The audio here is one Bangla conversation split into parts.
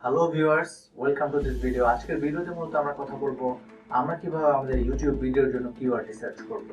Hello viewers, welcome to this video. আজকের ভিডিওতে মূলত আমরা কথা বলবো আমরা কিভাবে আমাদের ইউটিউব ভিডিওর জন্য কিওয়ার্ড রিসার্চ করব।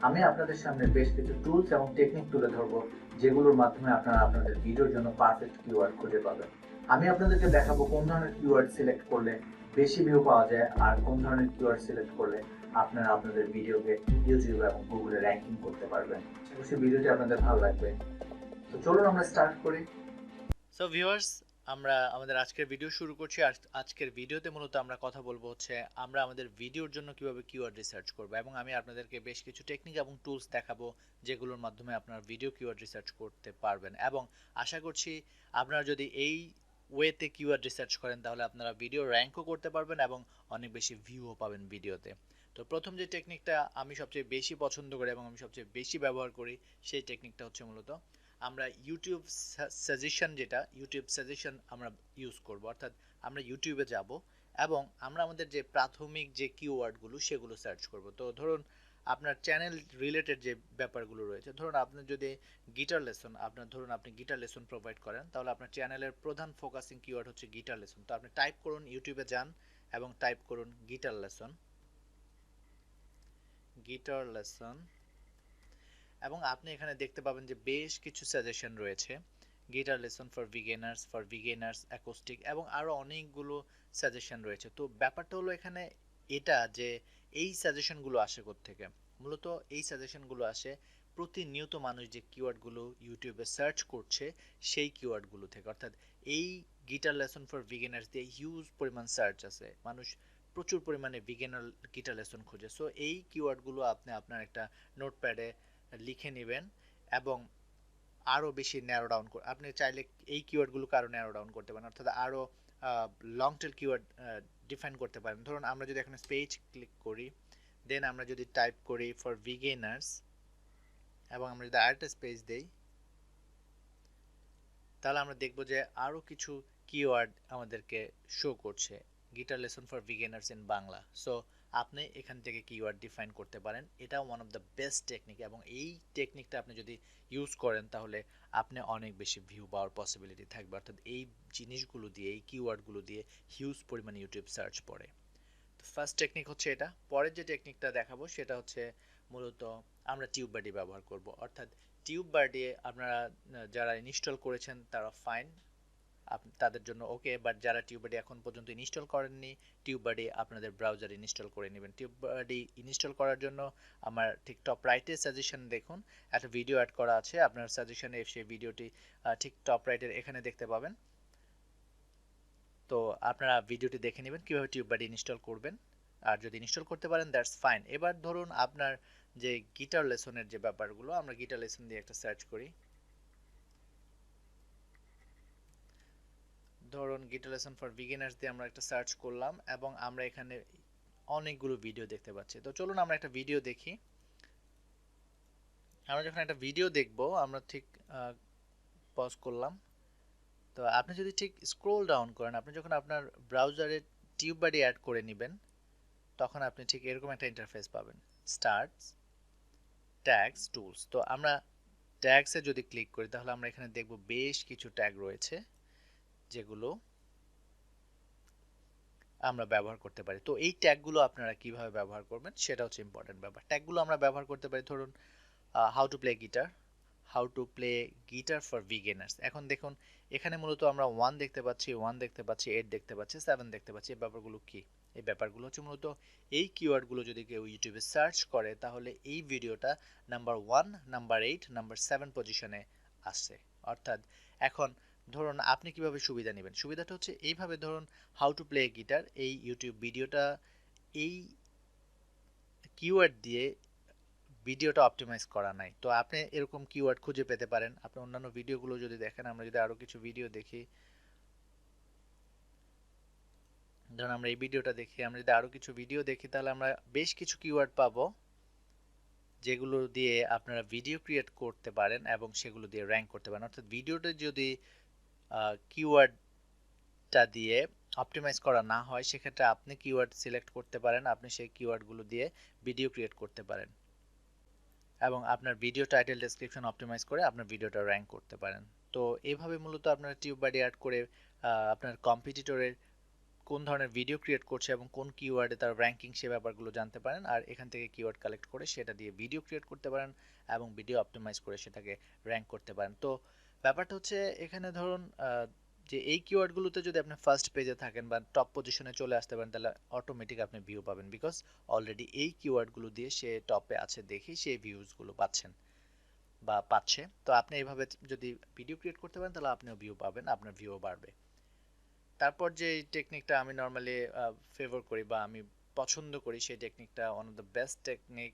আমি আপনাদের সামনে বেশ কিছু টুলস এবং টেকনিক তুলে ধরবো যেগুলোর মাধ্যমে আপনারা আপনাদের ভিডিওর জন্য পারফেক্ট কিওয়ার্ড খুঁজে পাবেন। আমি আপনাদেরকে দেখাবো কোন ধরনের কিওয়ার্ড সিলেক্ট করলে বেশি ভিউ পাওয়া যায় আর কোন ধরনের কিওয়ার্ড সিলেক্ট করলে আপনারা আপনাদের ভিডিওকে ইউটিউব এবং গুগলে র্যাঙ্কিং করতে পারবেন। অবশ্যই ভিডিওটি আপনাদের ভালো লাগবে। তো চলুন আমরা স্টার্ট করি। সো ভিউয়ার্স, আমরা আমাদের আজকের ভিডিও শুরু করছি। আর আজকের ভিডিওতে মূলত আমরা কথা বলবো হচ্ছে আমরা আমাদের ভিডিওর জন্য কিভাবে কিওয়ার্ড রিসার্চ করব, এবং আমি আপনাদেরকে বেশ কিছু টেকনিক এবং টুলস দেখাবো যেগুলোর মাধ্যমে আপনার ভিডিও কিওয়ার্ড রিসার্চ করতে পারবেন। এবং আশা করছি আপনারা যদি এই ওয়েতে কিওয়ার্ড রিসার্চ করেন তাহলে আপনারা ভিডিও র্যাঙ্কও করতে পারবেন এবং অনেক বেশি ভিউও পাবেন ভিডিওতে। তো প্রথম যে টেকনিকটা আমি সবচেয়ে বেশি পছন্দ করি এবং আমি সবচেয়ে বেশি ব্যবহার করি সেই টেকনিকটা হচ্ছে মূলত আমরা ইউটিউব সাজেশন, যেটা ইউটিউব সাজেশন আমরা ইউজ করব। অর্থাৎ আমরা ইউটিউবে যাব এবং আমরা আমাদের যে প্রাথমিক যে কিওয়ার্ডগুলো সেগুলো সার্চ করব। তো ধরুন আপনার চ্যানেল রিলেটেড যে ব্যাপারগুলো রয়েছে, ধরুন আপনার যদি গিটার লেসন, আপনি গিটার লেসন প্রোভাইড করেন, তাহলে আপনার চ্যানেলের প্রধান ফোকাসিং কিওয়ার্ড হচ্ছে গিটার লেসন। তো আপনি টাইপ করুন, ইউটিউবে যান এবং টাইপ করুন গিটার লেসন, গিটার লেসন, এবং আপনি এখানে দেখতে পাবেন যে বেশ কিছু সাজেশন রয়েছে। Guitar lesson for beginners acoustic, এবং আরো অনেকগুলো সাজেশন রয়েছে। তো ব্যাপারটা হলো এখানে এটা যে এই সাজেশনগুলো আসে কোত্থেকে। মূলত এই সাজেশনগুলো আসে প্রতিনিয়ত মানুষ যে কিওয়ার্ডগুলো ইউটিউবে সার্চ করছে সেই কিওয়ার্ডগুলো থেকে। অর্থাৎ এই গিটার লেসন ফর বিগিনার্স দিয়ে হিউজ পরিমাণ সার্চ আছে, মানুষ প্রচুর পরিমাণে বিগিনার গিটার লেসন খোঁজে। সো এই কিওয়ার্ডগুলো আপনি আপনার একটা নোটপ্যাডে লিখে নেবেন এবং আরও বেশি ন্যারো ডাউন করে আপনি চাইলে এই কিওয়ার্ডগুলোকে আরও ন্যারো ডাউন করতে পারেন, অর্থাৎ আরও লং টেল কিওয়ার্ড ডিফাইন করতে পারেন। ধরুন আমরা যদি এখানে স্পেস ক্লিক করি, দেন আমরা যদি টাইপ করি ফর বিগিনার্স এবং আমরা যদি আরেকটা স্পেস দেই, তাহলে আমরা দেখব যে আরও কিছু কিওয়ার্ড আমাদেরকে শো করছে, guitar lesson for beginners in Bangla. So আপনি এখান থেকে কিওয়ার্ড ডিফাইন করতে পারেন। এটা one of the best technique, এবং এই টেকনিকটা আপনি যদি ইউজ করেন তাহলে আপনি অনেক বেশি ভিউ পাওয়ার পসিবিলিটি থাকবে। অর্থাৎ এই জিনিসগুলো দিয়ে, এই কিওয়ার্ডগুলো দিয়ে হিউজ পরিমাণে ইউটিউব সার্চ পড়ে। তো ফার্স্ট টেকনিক হচ্ছে এটা। পরের যে টেকনিকটা দেখাবো সেটা হচ্ছে মূলত আমরা টিউব বাডি ব্যবহার করব। অর্থাৎ টিউব বাডি আপনারা যারা ইনস্টল করেছেন তারা ফাইন, তাদের জন্য ওকে। বাট যারা টিউববাডি এখন পর্যন্ত ইনস্টল করেননি, টিউববাডি আপনাদের ব্রাউজারে ইনস্টল করে নেবেন। টিউববাডি ইনস্টল করার জন্য আমার ঠিক টপ রাইটে সাজেশন দেখুন, একটা ভিডিও অ্যাড করা আছে আপনার সাজেশনে, সেই ভিডিওটি ঠিক টপ রাইটের এখানে দেখতে পাবেন। তো আপনারা ভিডিওটি দেখে নেবেন কিভাবে টিউববাডি ইনস্টল করবেন। আর যদি ইনস্টল করতে পারেন দ্যাটস ফাইন। এবার ধরুন আপনার যে গিটার লেসনের যে ব্যাপারগুলো, আমরা গিটার লেসন দিয়ে একটা সার্চ করি। ধরুন গিটার লেসন ফর বিগিনার্স দিয়ে আমরা একটা সার্চ করলাম এবং আমরা এখানে অনেকগুলো ভিডিও দেখতে পাচ্ছি। তো চলুন আমরা একটা ভিডিও দেখি। আমরা যখন একটা ভিডিও দেখব আমরা ঠিক পজ করলাম। তো আপনি যদি ঠিক স্ক্রোল ডাউন করেন, আপনি যখন আপনার ব্রাউজারে টিউববাডি অ্যাড করে নেবেন তখন আপনি ঠিক এরকম একটা ইন্টারফেস পাবেন, স্টার্টস, ট্যাগস, টুলস। তো আমরা ট্যাগসে যদি ক্লিক করি তাহলে আমরা এখানে দেখব বেশ কিছু ট্যাগ রয়েছে যেগুলো আমরা ব্যবহার করতে পারি। তো এই ট্যাগগুলো আপনারা কিভাবে ব্যবহার করবেন সেটা হচ্ছে ইম্পর্টেন্ট ব্যাপার। ট্যাগগুলো আমরা ব্যবহার করতে পারি, ধরুন how to play guitar, how to play guitar for beginners. এখন দেখুন এখানে মূলত আমরা 1 দেখতে পাচ্ছি, 1 দেখতে পাচ্ছি, 8 দেখতে পাচ্ছি, 7 দেখতে পাচ্ছি। এই ব্যাপারগুলো কি? এই ব্যাপারগুলো হচ্ছে মূলত এই কিওয়ার্ডগুলো যদি কেউ ইউটিউবে সার্চ করে তাহলে এই ভিডিওটা নাম্বার 1, নাম্বার 8, নাম্বার 7 পজিশনে আসছে। অর্থাৎ এখন ধরুন আপনি কিভাবে সুবিধা নেবেন, সুবিধাটা হচ্ছে এইভাবে। ধরুন হাউ টু প্লে গিটার, এই ইউটিউব ভিডিওটা এই কিওয়ার্ড দিয়ে ভিডিওটা অপটিমাইজ করা নাই। তো আপনি এরকম কিওয়ার্ড খুঁজে পেতে পারেন। আপনি অন্যান্য ভিডিওগুলো যদি দেখেন, আমরা যদি আরো কিছু ভিডিও দেখি, ধরুন আমরা এই ভিডিওটা দেখি, আমরা যদি আরো কিছু ভিডিও দেখি তাহলে আমরা বেশ কিছু কিওয়ার্ড পাবো যেগুলো দিয়ে আপনারা ভিডিও ক্রিয়েট করতে পারেন এবং সেগুলো দিয়ে র্যাঙ্ক করতে পারেন। অর্থাৎ ভিডিওটা যদি কিওয়ার্ডটা দিয়ে অপটিমাইজ করা না হয় সেক্ষেত্রে আপনি কিওয়ার্ড সিলেক্ট করতে পারেন, আপনি সেই কিওয়ার্ডগুলো দিয়ে ভিডিও ক্রিয়েট করতে পারেন এবং আপনার ভিডিও টাইটেল ডেসক্রিপশন অপটিমাইজ করে আপনার ভিডিওটা র্যাঙ্ক করতে পারেন। তো এইভাবে মূলত আপনারা টিউববাডি অ্যাড করে আপনার কম্পিটিটরের কোন ধরনের ভিডিও ক্রিয়েট করছে এবং কোন কিওয়ার্ডে তার র্যাঙ্কিং সে ব্যাপারগুলো জানতে পারেন, আর এখান থেকে কিওয়ার্ড কালেক্ট করে সেটা দিয়ে ভিডিও ক্রিয়েট করতে পারেন এবং ভিডিও অপটিমাইজ করে সেটাকে র্যাঙ্ক করতে পারেন। তো ব্যাপারটা হচ্ছে এখানে ধরুন যে এই কিওয়ার্ডগুলোতে যদি আপনি ফার্স্ট পেজে থাকেন বা টপ পজিশনে চলে আসতে পারেন, তাহলে অটোমেটিক আপনি ভিউ পাবেন, বিকজ অলরেডি এই কিওয়ার্ডগুলো দিয়ে সে টপে আছে দেখেই সেই ভিউজগুলো পাচ্ছেন বা পাচ্ছে। তো আপনি এইভাবে যদি ভিডিও ক্রিয়েট করতে পারেন তাহলে আপনিও ভিউ পাবেন, আপনার ভিউও বাড়বে। তারপর যে টেকনিকটা আমি নর্মালি ফেভার করি বা আমি পছন্দ করি, সেই টেকনিকটা one of the best technique.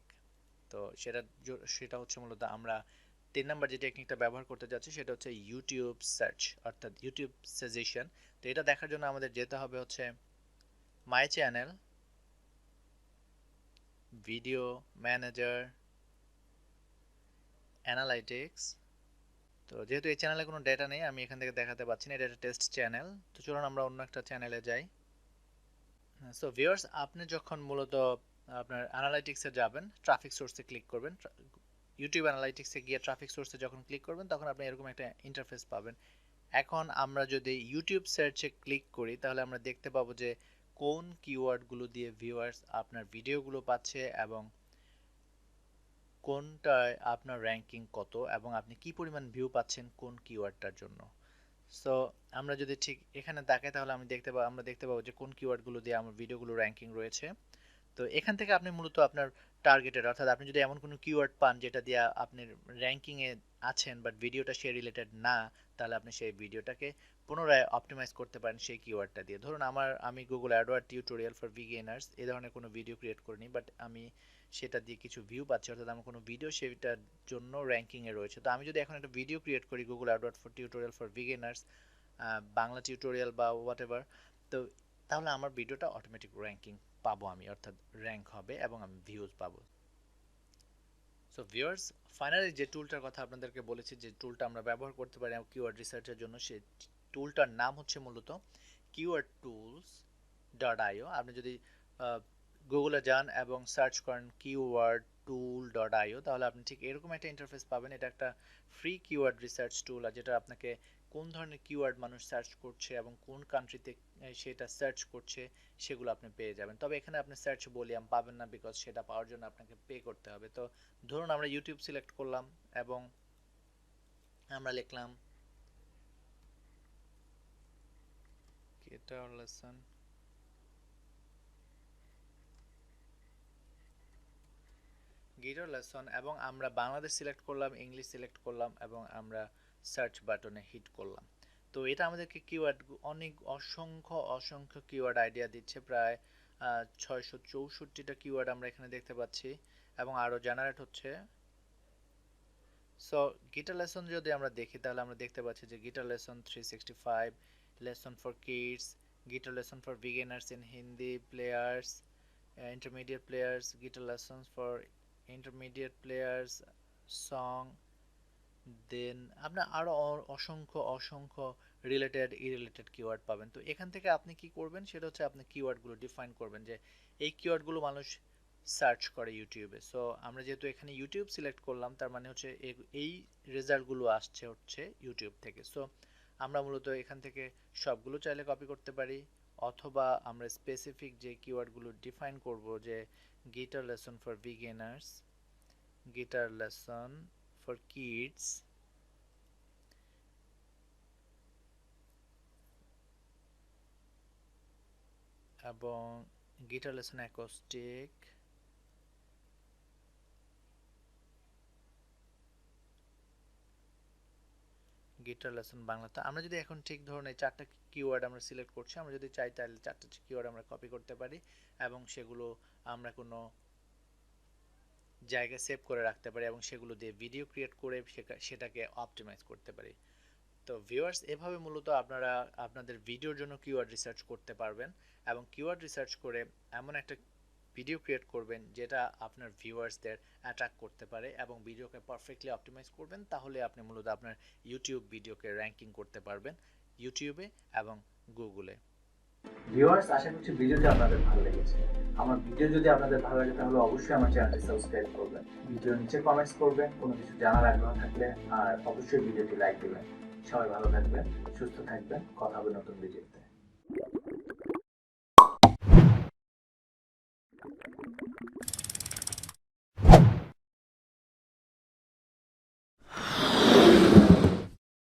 তো সেটা হচ্ছে মূলত আমরা 3 নাম্বার যে টেকনিকটা ব্যবহার করতে যাচ্ছি সেটা হচ্ছে ইউটিউব সার্চ, অর্থাৎ ইউটিউব সাজেশন। তো এটা দেখার জন্য আমাদের যেতে হবে হচ্ছে my channel, video manager, analytics. তো যেহেতু এই চ্যানেলে কোনো ডেটা নেই, আমি এখান থেকে দেখাতে পাচ্ছি না, এটা একটা টেস্ট চ্যানেল। তো চলুন আমরা অন্য একটা চ্যানেলে যাই। সো ভিউয়ার্স, আপনি যখন মূলত আপনার অ্যানালাইটিক্সে যাবেন, ট্রাফিক সোর্সে ক্লিক করবেন, ইউটিউব অ্যানালাইটিক্সে গিয়ে ট্রাফিক সোর্সে যখন ক্লিক করবেন তখন আপনি এরকম একটা ইন্টারফেস পাবেন। এখন আমরা যদি ইউটিউব সার্চে ক্লিক করি তাহলে আমরা দেখতে পাবো যে কোন কিওয়ার্ডগুলো দিয়ে ভিউয়ার্স আপনার ভিডিওগুলো পাচ্ছে এবং কোনটায় আপনার র্যাঙ্কিং কত এবং আপনি কি পরিমাণ ভিউ পাচ্ছেন কোন কিওয়ার্ডটার জন্য। সো আমরা যদি ঠিক এখানে তাকাই তাহলে আমরা দেখতে পাবো যে কোন কিওয়ার্ডগুলো দিয়ে আমার ভিডিওগুলো র্যাঙ্কিং রয়েছে। তো এখান থেকে আপনি মূলত আপনার টার্গেটেড, অর্থাৎ আপনি যদি এমন কোনো কিওয়ার্ড পান যেটা দিয়ে আপনি র্যাঙ্কিংয়ে আছেন বাট ভিডিওটা সে রিলেটেড না, তাহলে আপনি সেই ভিডিওটাকে পুনরায় অপটিমাইজ করতে পারেন সেই কিওয়ার্ডটা দিয়ে। ধরুন আমি Google Edward tutorial for beginners এই ধরনের কোনো ভিডিও ক্রিয়েট করিনি, বাট আমি সেটা দিয়ে কিছু ভিউ পাচ্ছি, অর্থাৎ আমার কোনো ভিডিও সেটার জন্য র্যাঙ্কিংয়ে রয়েছে। তো আমি যদি এখন একটা ভিডিও ক্রিয়েট করি Google Edward for tutorial for beginners, Bangla tutorial বা হোয়াট এভার, তো তাহলে আমার ভিডিওটা অটোমেটিক র্যাঙ্কিং পাবো আমি, অর্থাৎ র্যাঙ্ক হবে এবং আমি ভিউজ পাবো। সো ভিউয়ার্স, ফাইনালি যে টুলটার কথা আপনাদেরকে বলেছি, যে টুলটা আমরা ব্যবহার করতে পারি কিওয়ার্ড রিসার্চের জন্য, সেই টুলটার নাম হচ্ছে মূলত keywordtools.io। আপনি যদি গুগলে যান এবং সার্চ করেন keywordtool.io তাহলে আপনি ঠিক এরকম একটা ইন্টারফেস পাবেন। এটা একটা ফ্রি কিওয়ার্ড রিসার্চ টুল, আর যেটা আপনাকে কোন ধরনের কিওয়ার্ড মানুষ সার্চ করছে এবং কোন কান্ট্রিতে সেটা সার্চ করছে সেগুলো আপনি পেয়ে যাবেন। তবে এখানে আপনি সার্চ ভলিউম পাবেন না, বিকজ সেটা পাওয়ার জন্য আপনাকে পে করতে হবে। তো ধরুন আমরা ইউটিউব সিলেক্ট করলাম এবং আমরা লিখলাম গিটার লেসন, এবং আমরা বাংলাদেশ সিলেক্ট করলাম, ইংলিশ সিলেক্ট করলাম এবং আমরা সার্চ বাটনে হিট করলাম। তো এটা আমাদেরকে কিওয়ার্ড অসংখ্য অসংখ্য কিওয়ার্ড আইডিয়া দিচ্ছে, প্রায় 664টা কিওয়ার্ড আমরা এখানে দেখতে পাচ্ছি এবং আরও জেনারেট হচ্ছে। সো গিটার লেসন যদি আমরা দেখি তাহলে আমরা দেখতে পাচ্ছি যে guitar lesson 365, lesson for kids, guitar lesson for beginners in Hindi players, intermediate players, guitar lessons for intermediate players, song, then আপনার আরো অসংখ্য অসংখ্য ইরিলেটেড কিওয়ার্ড পাবেন। তো এখান থেকে আপনি কি করবেন সেটা হচ্ছে আপনি কিওয়ার্ডগুলো ডিফাইন করবেন যে এই কিওয়ার্ডগুলো মানুষ সার্চ করে ইউটিউবে। সো আমরা যেহেতু এখানে ইউটিউব সিলেক্ট করলাম তার মানে হচ্ছে এই রেজাল্টগুলো আসছে হচ্ছে ইউটিউব থেকে। সো আমরা মূলত এখান থেকে সবগুলো চাইলে কপি করতে পারি, অথবা আমরা স্পেসিফিক যে কিওয়ার্ডগুলো ডিফাইন করব, যে guitar lesson for beginners, guitar lesson for kids, এবং guitar lesson acoustic, guitar lesson বাংলাতে। আমরা যদি এখন ঠিক ধরনের 4টা কিওয়ার্ড আমরা সিলেক্ট করছি, আমরা যদি চাই তাহলে 4টা কিওয়ার্ড আমরা কপি করতে পারি এবং সেগুলো আমরা কোনো জায়গায় সেভ করে রাখতে পারি এবং সেগুলো দিয়ে ভিডিও ক্রিয়েট করে সেটাকে অপটিমাইজ করতে পারি। তো ভিউয়ার্স, এভাবে মূলত আপনারা আপনাদের ভিডিওর জন্য কিওয়ার্ড রিসার্চ করতে পারবেন এবং কিওয়ার্ড রিসার্চ করে এমন একটা ভিডিও ক্রিয়েট করবেন যেটা আপনার ভিউয়ার্সদের অ্যাট্রাক্ট করতে পারে এবং ভিডিওকে পারফেক্টলি অপটিমাইজ করবেন, তাহলে আপনি মূলত আপনার ইউটিউব ভিডিওকে র্যাঙ্কিং করতে পারবেন ইউটিউবে এবং গুগলে। ভিউয়ার্স, আশা করছি ভিডিওটি আপনাদের ভালো লেগেছে। আমার ভিডিও যদি আপনাদের ভালো লাগে তাহলে অবশ্যই আমার চ্যানেলটি সাবস্ক্রাইব করবেন, ভিডিও নিচে কমেন্টস করবেন কোনো কিছু জানার আগ্রহ থাকলে, আর অবশ্যই ভিডিওটি লাইক দিবেন। সবাই ভালো থাকবেন, সুস্থ থাকবেন, কথা হবে নতুন ভিডিওতে।